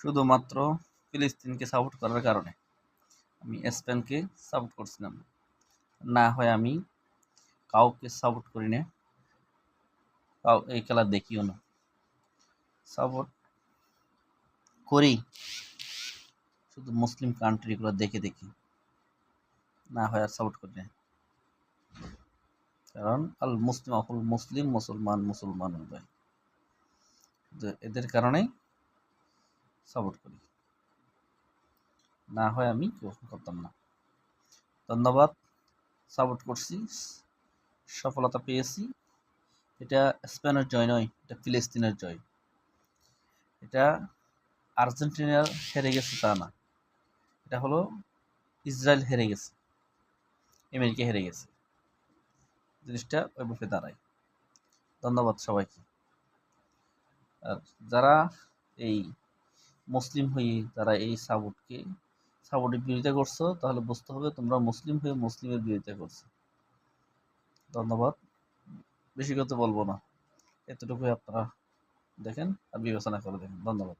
শুধুমাত্র ফিলিস্তিনকে সাপোর্ট করার কারণে আমি স্পেনকে সাপোর্ট করছিলাম। না হয় আমি কাউকে সাপোর্ট করি না, এই খেলা দেখিও না। সাপোর্ট করি শুধু মুসলিম কান্ট্রিগুলো দেখে দেখি, না হয় আর সাপোর্ট করি না। কারণ আল মুসলিম আকুল মুসলিম, মুসলমান মুসলমান ভাই, এদের কারণেই সাপোর্ট করি, না হয় আমি করতাম না। ধন্যবাদ, সাপোর্ট করছি, সফলতা পেয়েছি। এটা স্পেনের জয় নয়, এটা ফিলিস্তিনের জয়। এটা আর্জেন্টিনার হেরে গেছে তা না, এটা হলো ইসরায়েল হেরে গেছে, আমেরিকা হেরে গেছে, জিনিসটা ওইভাবে দাঁড়ায়। ধন্যবাদ সবাইকে। আর যারা এই মুসলিম হয়ে যারা এই সাপোর্টের বিরোধিতা করছো, তাহলে বুঝতে হবে তোমরা মুসলিম হয়ে মুসলিমের বিরোধিতা করছো। ধন্যবাদ, বেশি কথা বলবো না, এতটুকুই আপনারা দেখেন আর বিবেচনা করে দেখেন। ধন্যবাদ।